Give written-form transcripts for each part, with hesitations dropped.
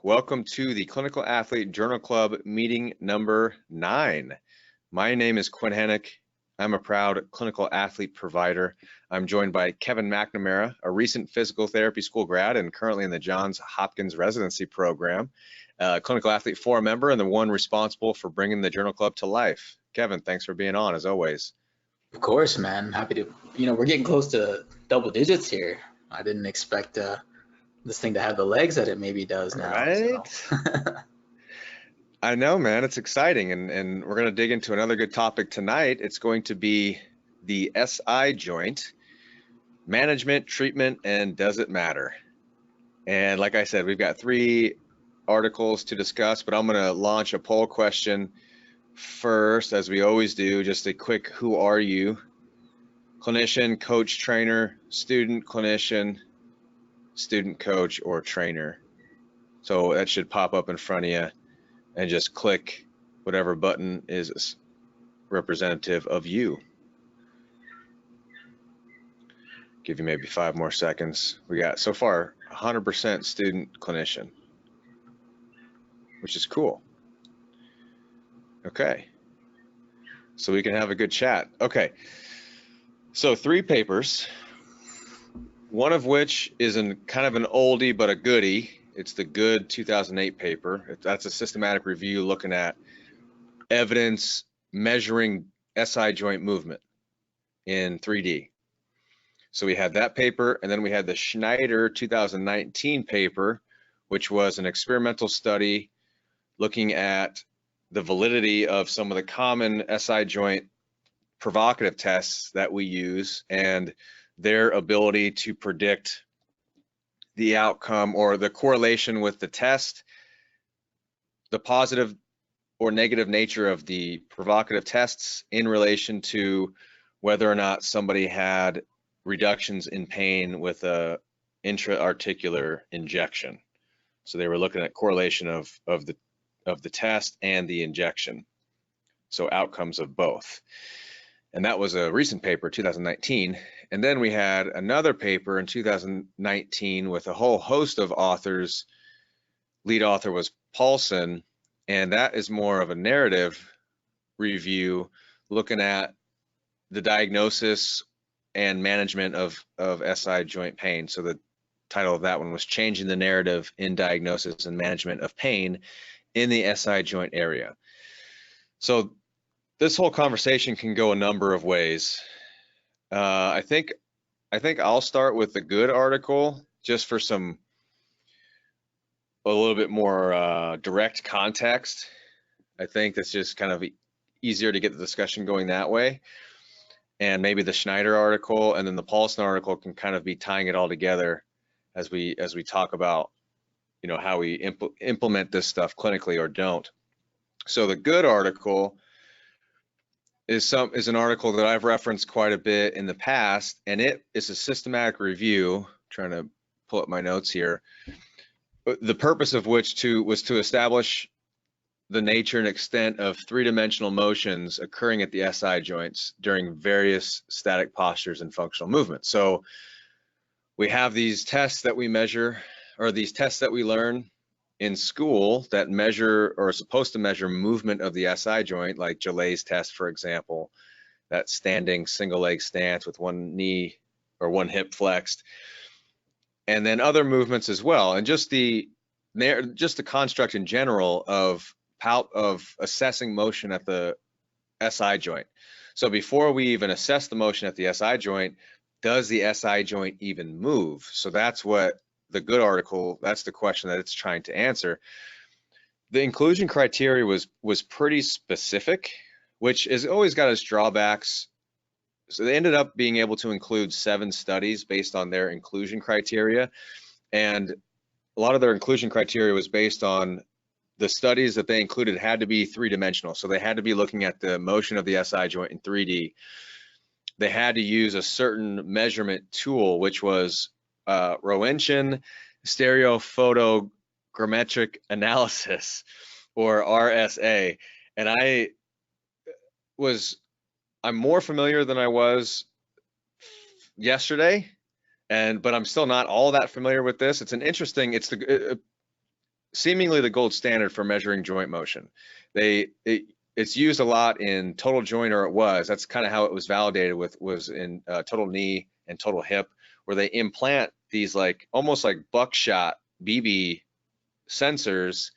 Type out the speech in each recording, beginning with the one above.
Welcome to the Clinical Athlete Journal Club meeting number 9. My name is Quinn Hennick. I'm a proud clinical athlete provider. I'm joined by Kevin McNamara, a recent physical therapy school grad and currently in the Johns Hopkins residency program, clinical athlete forum member, and the one responsible for bringing the Journal Club to life. Kevin, thanks for being on as always. Of course, man. Happy to, we're getting close to double digits here. I didn't expect this thing to have the legs that it maybe does now. Right? So. I know, man. It's exciting, and we're going to dig into another good topic tonight. It's going to be the SI joint, management, treatment, and does it matter? And like I said, we've got 3 articles to discuss, but I'm going to launch a poll question first, as we always do. Just a quick, who are you? Clinician, coach, trainer, student, clinician, student, coach, or trainer. So that should pop up in front of you, and just click whatever button is representative of you. Give you maybe 5 more seconds. We got so far 100% student clinician, which is cool. Okay, so we can have a good chat. Okay, so 3 papers, one of which is kind of an oldie but a goodie. It's the good 2008 paper. That's a systematic review looking at evidence measuring SI joint movement in 3D. So we had that paper, and then we had the Schneider 2019 paper, which was an experimental study looking at the validity of some of the common SI joint provocative tests that we use and their ability to predict the outcome or the correlation with the test, the positive or negative nature of the provocative tests in relation to whether or not somebody had reductions in pain with a intra-articular injection. So they were looking at correlation of the test and the injection, so outcomes of both. And that was a recent paper, 2019. And then we had another paper in 2019 with a whole host of authors. Lead author was Paulson, and that is more of a narrative review looking at the diagnosis and management of SI joint pain. So the title of that one was Changing the Narrative in Diagnosis and Management of Pain in the SI joint area. So this whole conversation can go a number of ways. I think I'll start with the good article just for a little bit more direct context. I think that's just kind of easier to get the discussion going that way. And maybe the Schneider article and then the Paulson article can kind of be tying it all together as we talk about, how we implement this stuff clinically or don't. So the good article is an article that I've referenced quite a bit in the past, and it is a systematic review. I'm trying to pull up my notes here. The purpose of which was to establish the nature and extent of 3-dimensional motions occurring at the SI joints during various static postures and functional movements. So we have these tests that we measure, or these tests that we learn in school that measure or are supposed to measure movement of the SI joint, like Gillet's test, for example, that standing single leg stance with one knee or one hip flexed, and then other movements as well. And just the construct in general of assessing motion at the SI joint. So before we even assess the motion at the SI joint, does the SI joint even move? So that's what the good article, that's the question that it's trying to answer. The inclusion criteria was pretty specific, which has always got its drawbacks. So they ended up being able to include 7 studies based on their inclusion criteria. And a lot of their inclusion criteria was based on the studies that they included had to be 3-dimensional. So they had to be looking at the motion of the SI joint in 3D. They had to use a certain measurement tool, which was Roentgen stereophotogrammetric analysis, or RSA. And I'm more familiar than I was yesterday, but I'm still not all that familiar with this. It's seemingly the gold standard for measuring joint motion. It's used a lot in total joint, or it was. That's kind of how it was validated was in total knee and total hip, where they implant these like almost like buckshot BB sensors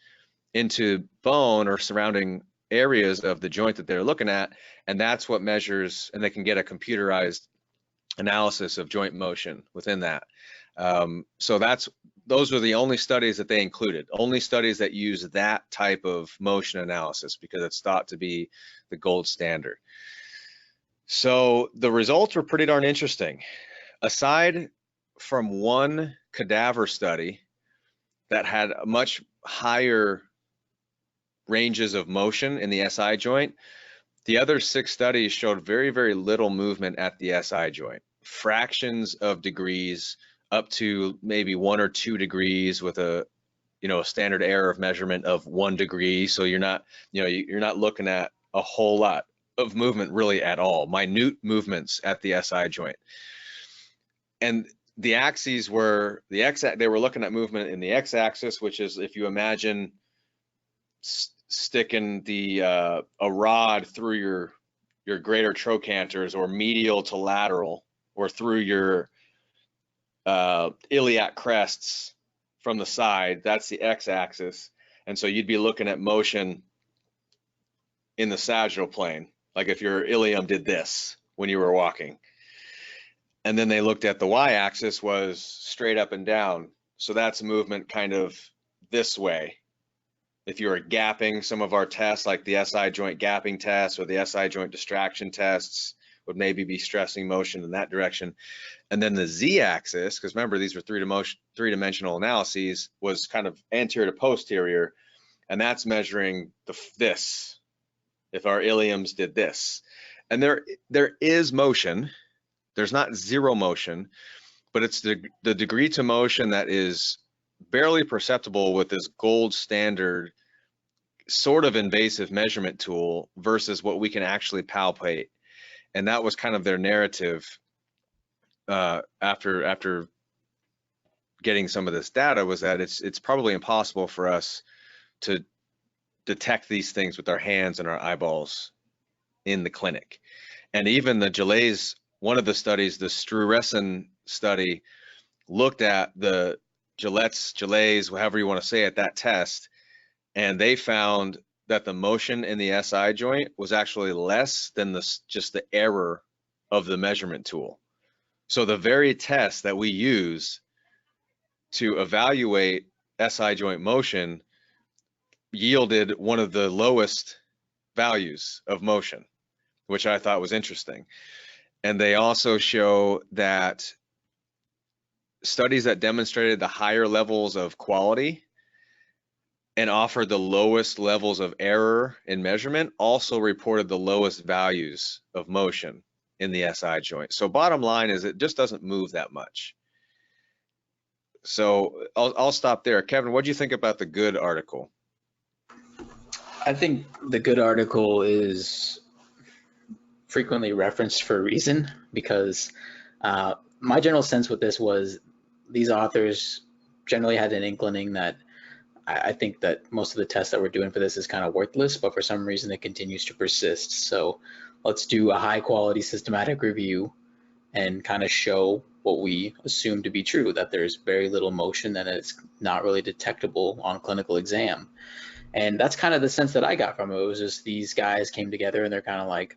into bone or surrounding areas of the joint that they're looking at, and that's what measures, and they can get a computerized analysis of joint motion within that. So those were the only studies that they included, only studies that use that type of motion analysis, because it's thought to be the gold standard. So the results were pretty darn interesting. Aside from one cadaver study that had much higher ranges of motion in the SI joint, the other 6 studies showed very, very little movement at the SI joint, fractions of degrees up to maybe 1 or 2 degrees with a standard error of measurement of 1 degree. So you're not looking at a whole lot of movement really at all, minute movements at the SI joint. And the axes were they were looking at movement in the x-axis, which is, if you imagine sticking a rod through your greater trochanters, or medial to lateral, or through your iliac crests from the side, that's the x-axis. And so you'd be looking at motion in the sagittal plane, like if your ilium did this when you were walking. And then they looked at the y-axis was straight up and down. So that's movement kind of this way. If you were gapping, some of our tests, like the SI joint gapping test or the SI joint distraction tests, would maybe be stressing motion in that direction. And then the z-axis, because remember, these were three-dimensional analyses, was kind of anterior to posterior, and that's measuring this, if our iliums did this. And there is motion. There's not zero motion, but it's the degree to motion that is barely perceptible with this gold standard sort of invasive measurement tool versus what we can actually palpate. And that was kind of their narrative after getting some of this data, was that it's probably impossible for us to detect these things with our hands and our eyeballs in the clinic. And even the Gilles, one of the studies, the Struressen study, looked at the Gilles, however you want to say it, that test, and they found that the motion in the SI joint was actually less than just the error of the measurement tool. So the very test that we use to evaluate SI joint motion yielded one of the lowest values of motion, which I thought was interesting. And they also show that studies that demonstrated the higher levels of quality and offered the lowest levels of error in measurement also reported the lowest values of motion in the SI joint. So bottom line is it just doesn't move that much. So I'll stop there. Kevin, what do you think about the Good article? I think the Good article is frequently referenced for a reason, because my general sense with this was these authors generally had an inkling that I think that most of the tests that we're doing for this is kind of worthless, but for some reason it continues to persist. So let's do a high quality systematic review and kind of show what we assume to be true, that there's very little motion and it's not really detectable on clinical exam. And that's kind of the sense that I got from it. It was just these guys came together and they're kind of like,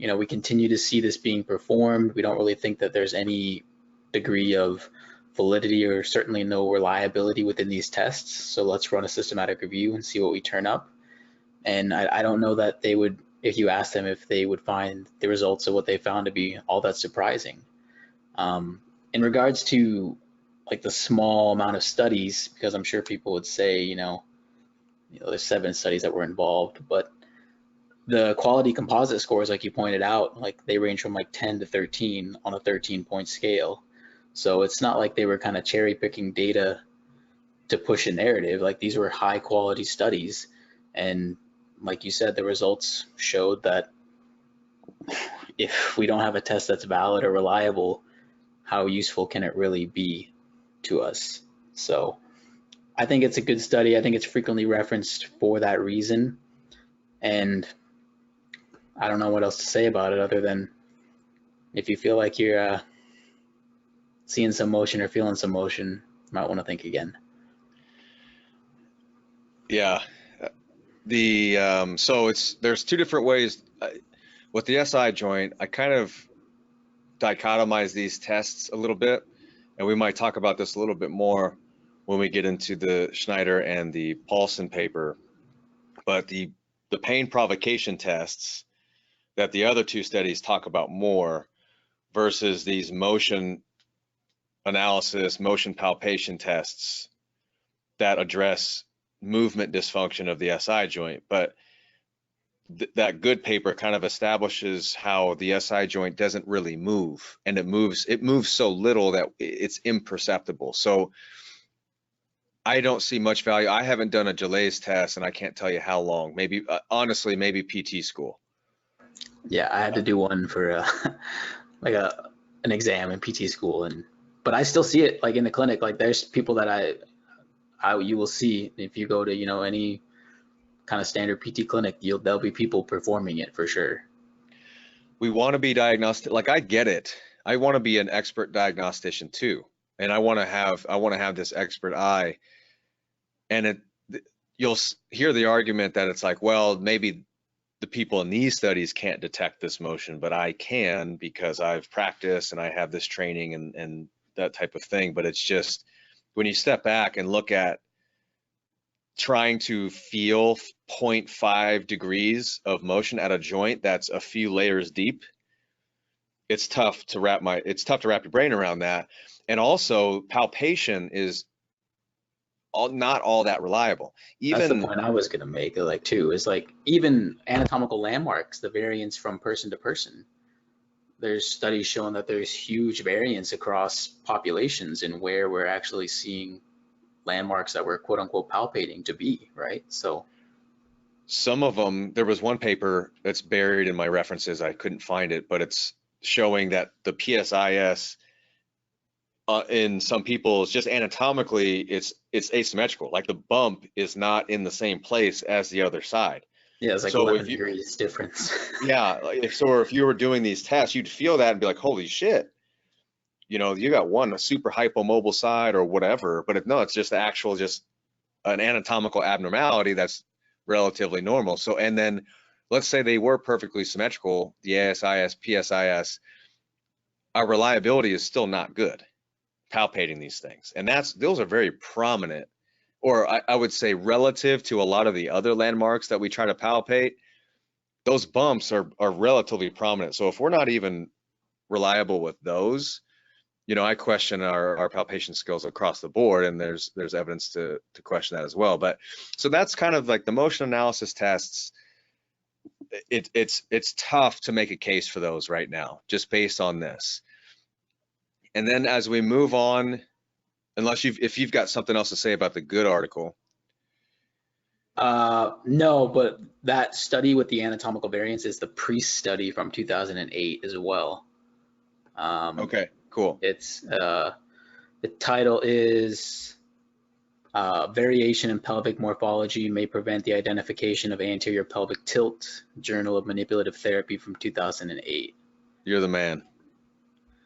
we continue to see this being performed. We don't really think that there's any degree of validity or certainly no reliability within these tests. So let's run a systematic review and see what we turn up. And I don't know that they would, if you ask them, if they would find the results of what they found to be all that surprising. In regards to like the small amount of studies, because I'm sure people would say, there's 7 studies that were involved, but the quality composite scores, like you pointed out, like they range from like 10 to 13 on a 13-point scale. So it's not like they were kind of cherry picking data to push a narrative. Like these were high quality studies. And like you said, the results showed that if we don't have a test that's valid or reliable, how useful can it really be to us? So I think it's a good study. I think it's frequently referenced for that reason. And I don't know what else to say about it other than if you feel like you're seeing some motion or feeling some motion, you might want to think again. Yeah. So there's two different ways with the SI joint. I kind of dichotomize these tests a little bit, and we might talk about this a little bit more when we get into the Schneider and the Paulson paper. But the pain provocation tests that the other two studies talk about more versus these motion analysis, motion palpation tests that address movement dysfunction of the SI joint. But that good paper kind of establishes how the SI joint doesn't really move, and it moves so little that it's imperceptible. So I don't see much value. I haven't done a Gillet's test, and I can't tell you how long. Maybe honestly, maybe PT school. Yeah, I had to do one for like an exam in PT school, but I still see it like in the clinic. Like there's people that you will see if you go to any kind of standard PT clinic, there'll be people performing it for sure. We want to be diagnostic. Like I get it. I want to be an expert diagnostician too, and I want to have this expert eye. And you'll hear the argument that it's like, well, maybe the people in these studies can't detect this motion, but I can because I've practiced and I have this training and that type of thing. But it's just when you step back and look at trying to feel 0.5 degrees of motion at a joint that's a few layers deep, it's tough to wrap your brain around that. And also palpation is not all that reliable. That's the point I was going to make, like too, is like even anatomical landmarks, the variance from person to person. There's studies showing that there's huge variance across populations in where we're actually seeing landmarks that we're quote unquote palpating to be, right? So some of them, there was one paper that's buried in my references, I couldn't find it, but it's showing that the PSIS in some people is just anatomically it's asymmetrical. Like the bump is not in the same place as the other side. Yeah, it's like so 11 degrees difference. Yeah, if you were doing these tests, you'd feel that and be like, holy shit, you got a super hypomobile side or whatever. But no, it's just an anatomical abnormality that's relatively normal. So, and then let's say they were perfectly symmetrical, the ASIS, PSIS, our reliability is still not good palpating these things. And those are very prominent, or I would say relative to a lot of the other landmarks that we try to palpate, those bumps are relatively prominent. So if we're not even reliable with those, I question our palpation skills across the board, and there's evidence to question that as well. But so that's kind of like the motion analysis tests. It's tough to make a case for those right now, just based on this. And then as we move on, if you've got something else to say about the good article. No, but that study with the anatomical variance is the Priest study from 2008 as well. Okay, cool. It's the title is Variation in Pelvic Morphology May Prevent the Identification of Anterior Pelvic Tilt, Journal of Manipulative Therapy from 2008. You're the man.